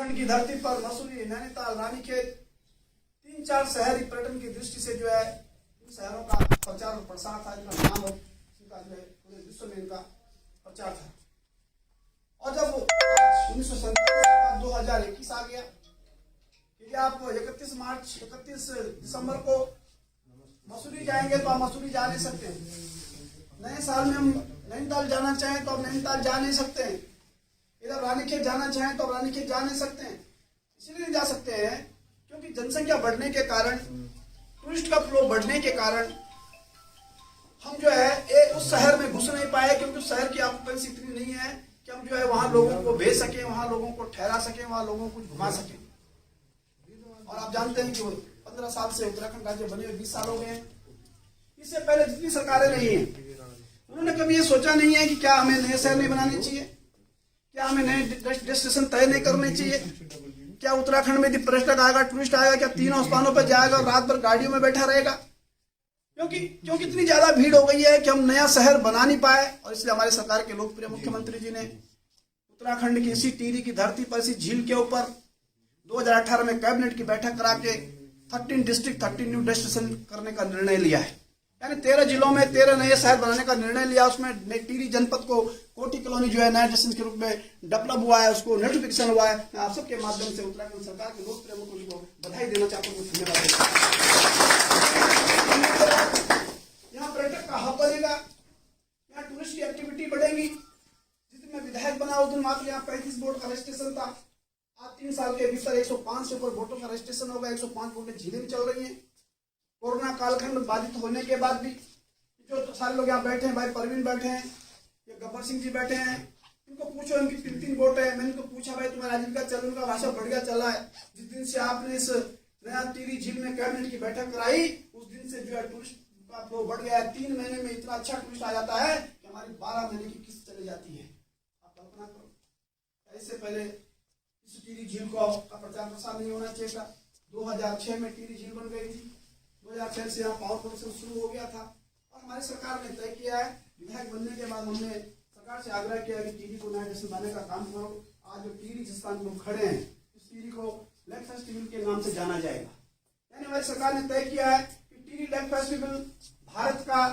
उत्तराखंड की धरती पर मसूरी, नैनीताल, रानीखेत 3-4 शहरी पर्यटन की दृष्टि से जो है इन शहरों का प्रचार और प्रसार था, इनका नाम और इनका जो है पूरे विश्व में इनका प्रचार था। और जब 1947 2021 आ गया, यदि आप 31 दिसंबर को मसूरी जाएंगे तो आप मसूरी जा नहीं सकते हैं। नए साल में हम नैनीताल जाना चाहें तो आप नैनीताल जा नहीं सकते हैं। इधर रानीखेत जाना चाहें तो आप रानीखेत जा नहीं सकते हैं। इसलिए नहीं जा सकते हैं क्योंकि जनसंख्या बढ़ने के कारण, टूरिस्ट का फ्लो बढ़ने के कारण हम जो है उस शहर में घुस नहीं पाए, क्योंकि उस शहर की ऑक्यूपेंसी इतनी नहीं है कि हम जो है वहां लोगों को भेज सके, वहां लोगों को ठहरा सके, वहां लोगों को घुमा सके। और आप जानते हैं कि 15 साल से उत्तराखंड राज्य बने हुए 20 साल हो गए हैं। इससे पहले जितनी सरकारें रही हैं उन्होंने कभी ये सोचा नहीं है कि क्या हमें नए शहर नहीं बनाने चाहिए, क्या हमें नए डेस्टिनेशन तय नहीं करने चाहिए, क्या उत्तराखंड में यदि पर्यटक आएगा, टूरिस्ट आएगा, क्या तीनों स्थानों पर जाएगा और रात भर गाड़ियों में बैठा रहेगा? क्योंकि इतनी ज्यादा भीड़ हो गई है कि हम नया शहर बना नहीं पाए। और इसलिए हमारी सरकार के लोकप्रिय मुख्यमंत्री जी ने उत्तराखंड की इसी टिहरी की धरती पर, इसी झील के ऊपर 2018 में कैबिनेट की बैठक करा के 13 डिस्ट्रिक्ट 13 न्यू डेस्टिनेशन करने का निर्णय लिया है। यानी 13 जिलों में 13 नए शहर बनाने का निर्णय लिया। उसमें टिहरी जनपद को कोटी कॉलोनी जो है नया डेस्टिनेशन के रूप में डेवलप हुआ है, उसको नोटिफिकेशन हुआ है। मैं आप सबके माध्यम से उत्तराखंड सरकार के लोकप्रिय मुख्यमंत्री को बधाई देना चाहता हूँ, धन्यवाद। यहाँ पर्यटक का हब बनेगा, यहाँ टूरिस्ट की एक्टिविटी बढ़ेगी। जिस दिन मैं विधायक बना उस दिन मात्र यहाँ 35 बोट का रजिस्ट्रेशन था। आज 3 साल के भीतर 105 से ऊपर बोटों का रजिस्ट्रेशन होगा। 105 बोटें झीलें में चल रही हैं। कोरोना कालखंड बाधित होने के बाद भी जो सारे लोग यहाँ बैठे हैं, भाई परवीन बैठे हैं, ये गब्बर सिंह जी बैठे हैं, इनको पूछो, इनकी 3 बोट है। मैंने इनको पूछा, भाई तुम्हारा आजीविका चल, उनका भाषा बढ़िया चला है। जिस दिन से आपने इस नया टिहरी झील में कैबिनेट की बैठक कराई, उस दिन से जो है टूरिस्ट का फ्लो बढ़ गया है। 3 महीने में इतना अच्छा टूरिस्ट आ जाता है कि हमारी 12 महीने की किस्त चली जाती है। आप कल्पना करो, इससे पहले इस टिहरी झील का प्रचार प्रसार नहीं होना चाहिए था। 2006 में टिहरी झील बन गई थी। 2006 से यहाँ पावर प्रोडक्शन शुरू हो गया था। और हमारी सरकार ने तय किया है, विधायक बनने के बाद हमने सरकार से आग्रह किया कि टिहरी को नया डेस्टिनेशन बनाने का काम करो। आज जो टिहरी जिस स्थान पर खड़े हैं, इस टिहरी को लेक फेस्टिवल के नाम से जाना जाएगा। यानी हमारी सरकार ने तय किया है कि टिहरी लेक फेस्टिवल भारत का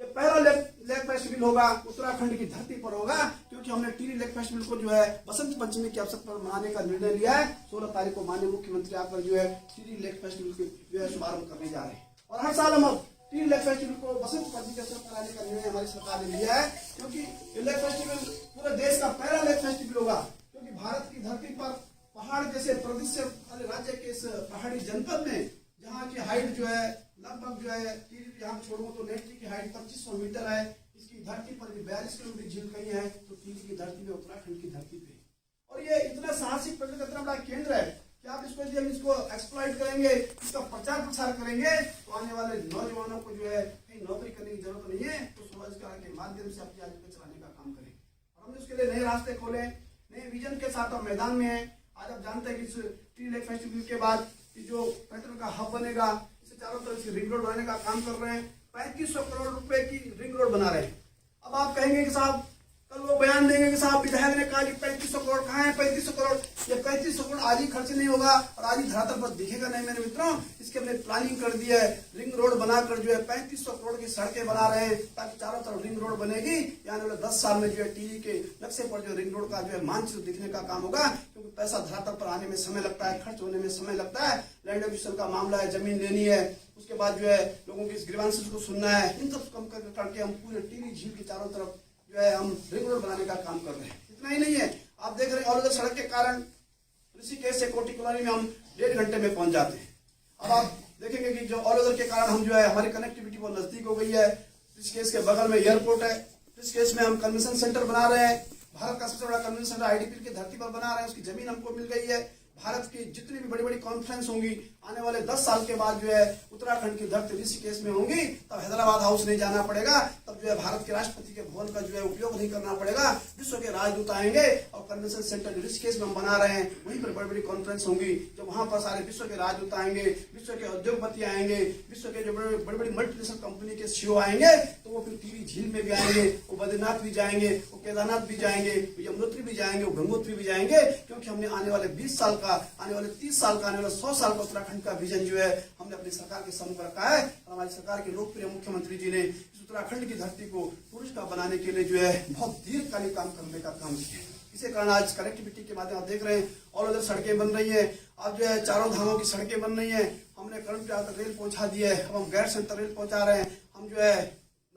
ये पहला लेक फेस्टिवल होगा, उत्तराखंड की धरती पर होगा। क्योंकि हमने टिहरी लेक फेस्टिवल को जो है बसंत पंचमी के अवसर पर मनाने का निर्णय लिया है। 16 तारीख को माननीय मुख्यमंत्री आकर जो है टिहरी लेक फेस्टिवल के जो है शुभारंभ करने जा रहे हैं। और हर साल हम टिहरी लेक फेस्टिवल को बसंत पंचमी के अवसर पर कराने का निर्णय हमारी सरकार ने लिया है। क्योंकि ये लेक फेस्टिवल पूरे देश का पहला लेक फेस्टिवल होगा। क्योंकि भारत की धरती पर पहाड़ जैसे प्रदेश वाले राज्य के इस पहाड़ी जनपद में, जहाँ की हाइट जो है लगभग जो है टिहरी यहाँ छोड़ूंगा तो नेत्री की हाइट 2500 मीटर है। इसकी धरती पर भी 42 किलोमीटर झील कहीं है, तो टिहरी की धरती पे, उत्तराखंड की धरती पे। और ये इतना साहसिक पर्यटन इतना बड़ा केंद्र है कि आप इसको एक्सप्लॉइट करेंगे, इसका प्रचार प्रसार करेंगे तो आने वाले नौजवानों को जो है कहीं नौकरी करने की जरूरत नहीं है, तो स्वरोजगार के माध्यम से अपनी आजीविका चलाने का काम करें। और हमने उसके लिए नए रास्ते खोले, नए विजन के साथ हम मैदान में है। आज आप जानते हैं कि इस टिहरी लेक फेस्टिवल के बाद जो पर्यटन का हब बनेगा, इसे चारों तरफ से रिंग रोड बनाने का काम कर रहे हैं। 3500 करोड़ रुपए की रिंग रोड बना रहे हैं। अब आप कहेंगे कि साहब, कल वो बयान देंगे कि साहब विधायक ने कहा कि 3500 करोड़ कहाँ है? 3500 करोड़, ये 3500 करोड़ आज ही खर्च नहीं होगा और आज ही धरातल पर दिखेगा नहीं। मेरे मित्रों, इसके हमने प्लानिंग कर दी है। रिंग रोड बनाकर जो है 3500 करोड़ की सड़कें बना रहे हैं, ताकि चारों तरफ रिंग रोड बनेगी। यानी वाले 10 साल में जो है टिहरी के नक्शे पर जो रिंग रोड का जो है मानचित्र दिखने का काम होगा। क्योंकि पैसा धरातल पर आने में समय लगता है, खर्च होने में समय लगता है। लैंड एक्विजिशन का मामला है, जमीन लेनी है, उसके बाद जो है लोगों की ग्रीवांसेस को सुनना है। इन सब कम करके हम पूरे टिहरी झील के चारों तरफ जो है हम रिंग रोड बनाने का काम कर रहे हैं। इतना ही नहीं है, आप देख रहे हैं ऑल सड़क के कारण ऋषिकेश से कोटी कॉलोनी में हम 1.5 घंटे में पहुंच जाते हैं। अब आप देखेंगे कि जो ऑल के कारण हम जो है हमारी कनेक्टिविटी बहुत नजदीक हो गई है। ऋषिकेश के बगल में एयरपोर्ट है। ऋषिकेश में हम कन्वेंशन सेंटर बना रहे हैं। भारत का सबसे बड़ा कन्वेंशन सेंटर आईडीपी की धरती पर बना रहे हैं। उसकी जमीन हमको मिल गई है। भारत की जितनी भी बड़ी बड़ी कॉन्फ्रेंस होंगी आने वाले 10 साल के बाद जो है उत्तराखंड की धरती ऋषिकेश में होंगी। तब हैदराबाद हाउस नहीं जाना पड़ेगा, तब जो है भारत के राष्ट्रपति के भवन का जो है उपयोग नहीं करना पड़ेगा। विश्व के राजदूत आएंगे और कन्वेंशन सेंटर जो ऋषिकेश में हम बना रहे हैं वहीं पर बड़ी बड़ी कॉन्फ्रेंस होंगी। जब वहां पर सारे विश्व के राजदूत आएंगे, विश्व के उद्योगपति आएंगे, विश्व के जो बड़ी बड़ी मल्टीनेशनल कंपनी के सीईओ आएंगे, तो वो फिर टिहरी झील में भी आएंगे, वो बद्रीनाथ भी जाएंगे, वो केदारनाथ भी जाएंगे, वो यमुनोत्री भी जाएंगे, वो गंगोत्री भी जाएंगे। क्योंकि हमने आने वाले 20 साल का, आने वाले 30 साल का, आने वाले 100 साल का उत्तराखंड का विजन जो है हमने अपनी सरकार के सम्मुख रखा है। और हमारी सरकार के लोकप्रिय मुख्यमंत्री जी ने इस उत्तराखंड की धरती को टूरिस्ट का बनाने के लिए जो है बहुत दीर्घकालिक काम करने का काम किया है। इसी कारण आज कनेक्टिविटी के माध्यम आप देख रहे हैं और उधर सड़कें बन रही है। अब जो है चारों धामों की सड़कें बन रही है। हमने करण प्रयाग तक रेल पहुंचा दी है। अब हम गैर सेंटर रेल पहुंचा रहे हैं। हम जो है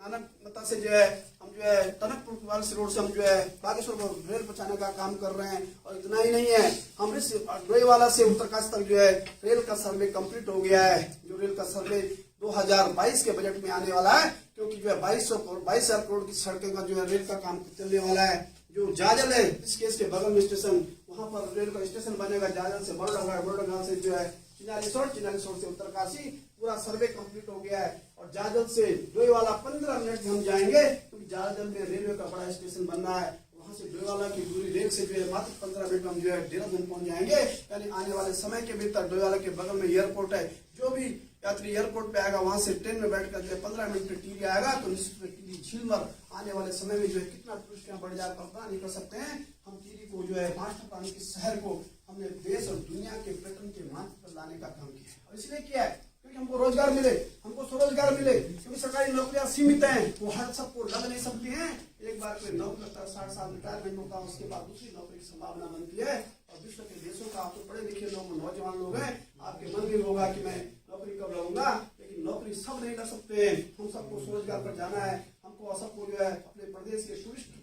नानक नता से जो है हम जो है टनकपुर वाले रोड से हम जो है बागेश्वर को रेल पहुंचाने का काम कर रहे हैं। और इतना ही नहीं है, हम डोईवाला से उत्तरकाशी तक जो है रेल का सर्वे कंप्लीट हो गया है। जो रेल का सर्वे 2022 के बजट में आने वाला है, क्योंकि जो है 22,000 करोड़ की सड़कों का जो है रेल का काम चलने वाला है। जो जाजल है ऋषिकेश के बगल में स्टेशन, वहां पर रेल का स्टेशन बनेगा। जाजल से बड़ोडा से जो है चिनालीसोट से उत्तरकाशी पूरा सर्वे कंप्लीट हो गया है। और जाजल से डोईवाला 15 मिनट में हम जाएंगे, क्योंकि जाजल में रेलवे का बड़ा स्टेशन बनना है। वहां से डोईवाला की दूरी रेल से जो है मात्र 15 मिनट में हम जो है देहरादून पहुंच जाएंगे। यानी आने वाले समय के भीतर डोईवाला के बगल में एयरपोर्ट है। जो भी यात्री एयरपोर्ट पे आएगा वहां से ट्रेन में बैठकर जो 15 मिनट में टिहरी आएगा, तो निश्चित रूप से टिहरी झील में आने वाले समय में जो है कितना टूरिस्ट यहाँ बढ़ जाएगा कल्पना नहीं कर सकते हैं। हम टिहरी को जो है मास्टर प्लान के शहर को हमने देश और दुनिया के पर्यटन के मार्ग पर लाने का काम किया है। और इसलिए किया है क्योंकि हमको रोजगार मिले, हमको स्वरोजगार मिले। क्योंकि सरकारी नौकरियां सीमित हैं, वो हर सबको लग नहीं सकती हैं। एक बार कोई नौकरी लगता है, 60 साल रिटायरमेंट होता है, उसके बाद दूसरी नौकरी की संभावना बनती है। और विश्व के देशों का आप तो पढ़े लिखे लोग, नौजवान लोग हैं, आपके मन में होगा कि मैं नौकरी कब लगूंगा, लेकिन नौकरी सब नहीं कर सकते। हम सबको स्वरोजगार पर जाना है। हमको सबको जो है अपने प्रदेश के टूरिस्ट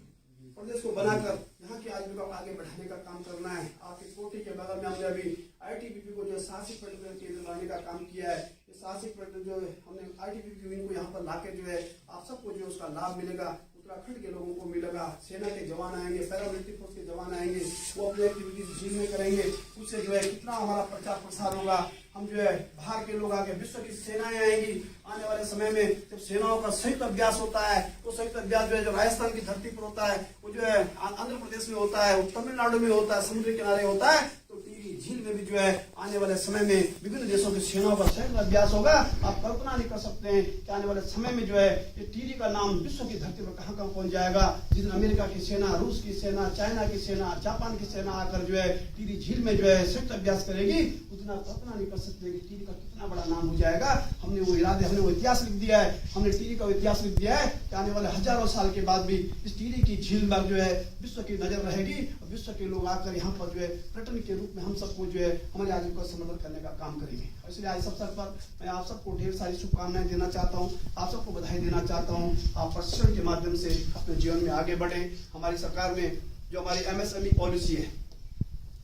प्रदेश को बनाकर यहाँ की आजीविका को आगे बढ़ाने का काम करना है। आपके कोठी के बगल में हमने अभी ITBP को जो है साहसिक पर्यटन केंद्र लाने का काम किया है। ये साहसिक पर्यटन जो है हमने ITBP विंग को यहाँ पर लाके जो है आप सबको जो है उसका लाभ मिलेगा, उत्तराखंड के लोगों को मिलेगा। सेना के जवान आएंगे, पैरामिलिट्री फोर्स के जवान आएंगे, वो अपनी एक्टिविटीज झील में करेंगे। उससे जो है कितना हमारा प्रचार प्रसार होगा। हम जो है बाहर के लोग आगे, विश्व की सेनाएं आएंगी आने वाले समय में। जब सेनाओं का संयुक्त अभ्यास होता है, वो संयुक्त अभ्यास जो है जो राजस्थान की धरती पर होता है, वो जो है आंध्र प्रदेश में होता है, वो तमिलनाडु में होता है, समुद्र किनारे होता है। तो टिहरी झील में भी जो है आने वाले समय में विभिन्न देशों की सेनाओं का संयुक्त अभ्यास होगा। आप कल्पना नहीं कर सकते हैं कि आने वाले समय में जो है ये टिहरी का नाम विश्व की धरती पर कहाँ कहाँ पहुंच जाएगा। जिस दिन अमेरिका की सेना, रूस की सेना, चाइना की सेना, जापान की सेना आकर जो है टिहरी झील में जो है संयुक्त अभ्यास करेगी, उतना कल्पना नहीं कर सकते कि टिहरी का कितना बड़ा नाम हो जाएगा। हमने वो इरादे, हमने वो इतिहास लिख दिया है। हमने टिहरी का इतिहास लिख दिया है कि आने वाले हजारों साल के बाद भी इस टिहरी की झील पर जो है विश्व की नजर रहेगी। और विश्व के लोग आकर यहाँ पर जो है पर्यटन के रूप में हम सबको जो है हमारे आजीविका संवर्धन करने का काम करेंगे। इसलिए आज इस अवसर पर मैं आप सबको ढेर सारी शुभकामनाएं देना चाहता हूँ, आप सबको बधाई देना चाहता हूँ। आप प्रशिक्षण के माध्यम से अपने जीवन में आगे बढ़े। हमारी सरकार में जो हमारी MSME पॉलिसी है,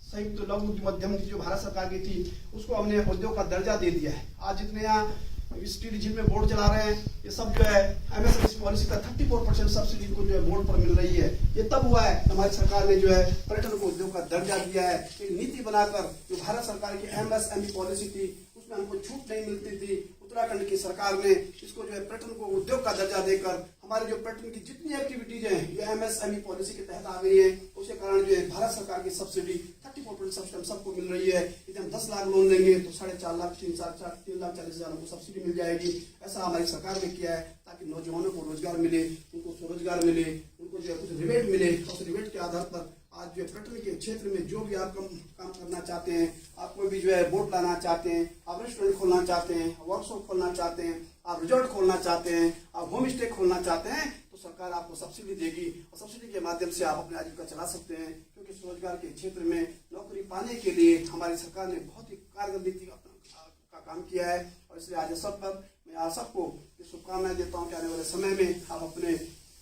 संयुक्त लघु मध्यम की जो भारत सरकार की थी, उसको हमने उद्योग का दर्जा दे दिया है। आज जितने यहाँ इस टिहरी झील में बोर्ड चला रहे हैं, ये सब जो है MSME पॉलिसी का 34% सब्सिडी को जो है बोर्ड पर मिल रही है। ये तब हुआ है हमारी सरकार ने जो है पर्यटन को उद्योग का दर्जा दिया है। एक नीति बनाकर जो भारत सरकार की MSME पॉलिसी थी उसमें हमको छूट नहीं मिलती थी, उत्तराखंड की सरकार ने इसको जो है पर्यटन को उद्योग का दर्जा देकर हमारे जो पर्यटन की जितनी एक्टिविटीज हैं ये MSME पॉलिसी के तहत आ गई है। उसके कारण जो है भारत सरकार की सब्सिडी 34% सब्सिडी सबको मिल रही है। यदि हम 10 लाख लोन लेंगे तो 4.5 लाख 3,40,000 हमको सब्सिडी मिल जाएगी। ऐसा हमारी सरकार ने किया है ताकि नौजवानों को रोजगार मिले, उनको स्वरोजगार मिले, उनको जो है कुछ रिबेट मिले। उस रिबेट के आधार पर आज जो पर्यटन के क्षेत्र में जो भी आप काम करना चाहते हैं, आप कोई भी जो है बोट लाना चाहते हैं, आप रेस्टोरेंट खोलना चाहते हैं, वर्कशॉप खोलना चाहते हैं, आप रिजॉर्ट खोलना चाहते हैं, आप होम स्टे खोलना चाहते हैं, तो सरकार आपको सब्सिडी देगी और सब्सिडी के माध्यम से आप अपने आजीविका चला सकते हैं। क्योंकि स्वरोजगार के क्षेत्र में नौकरी पाने के लिए हमारी सरकार ने बहुत ही कारगर नीति का काम किया है। और इसलिए आज सब पर मैं आप सबको शुभकामनाएं देता हूँ कि आने वाले समय में आप अपने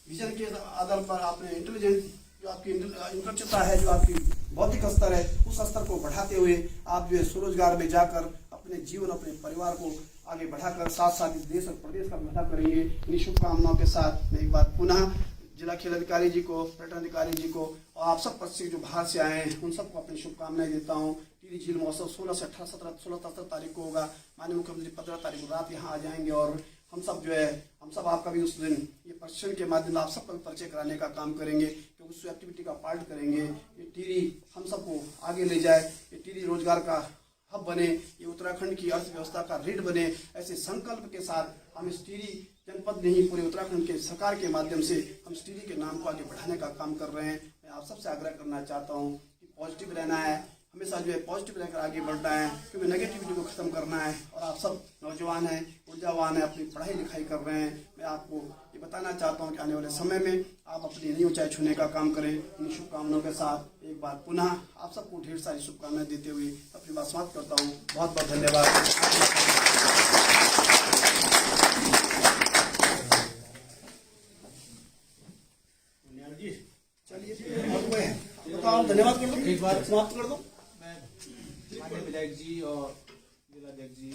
विजन के आधार पर, अपने इंटेलिजेंट जो आपकी इंटरचता है, जो आपकी बौद्धिक स्तर है, उस स्तर को बढ़ाते हुए आप जो है स्वरोजगार में जाकर अपने जीवन, अपने परिवार को आगे बढ़ाकर साथ साथ इस देश और प्रदेश का भला करेंगे। इन शुभकामनाओं के साथ मैं एक बार पुनः जिला खेल अधिकारी जी को, पर्यटन अधिकारी जी को और आप सब प्रशिक्षक जो बाहर से आए हैं उन सबको अपनी शुभकामनाएं देता हूँ। टिहरी झील महोत्सव 16 से 18, 17, 16, 17 तारीख को होगा। माननीय मुख्यमंत्री 15 तारीख को रात यहाँ आ जाएंगे और हम सब आपका भी उस दिन ये प्रशिक्षण के माध्यम से आप सबका भी परिचय कराने का काम करेंगे, क्योंकि उस एक्टिविटी का पार्ट करेंगे। ये टिहरी हम सबको आगे ले जाए, ये टिहरी रोजगार का हब बने, ये उत्तराखंड की अर्थव्यवस्था का रीढ़ बने। ऐसे संकल्प के साथ हम इस टिहरी जनपद नहीं, पूरे उत्तराखंड के सरकार के माध्यम से हम इस टिहरी के नाम को आगे बढ़ाने का काम कर रहे हैं। मैं आप सबसे आग्रह करना चाहता हूँ कि पॉजिटिव रहना है, हमेशा पॉजिटिव रहकर आगे बढ़ना है, क्योंकि नेगेटिविटी को खत्म करना है। और आप सब नौजवान हैं, ऊर्जावान हैं, अपनी पढ़ाई लिखाई कर रहे हैं। मैं आपको ये बताना चाहता हूँ कि आने वाले समय में आप अपनी नई ऊंचाई छूने का काम करें। इन शुभकामनाओं के साथ एक बार पुनः आप सबको ढेर सारी शुभकामनाएं देते हुए अपनी बात समाप्त करता हूँ। बहुत बहुत धन्यवाद। चलिए और कोई है बताओ, धन्यवाद कर दो, एक बार समाप्त कर दो। माननीय विधायक जी और जिलाध्यक्ष जी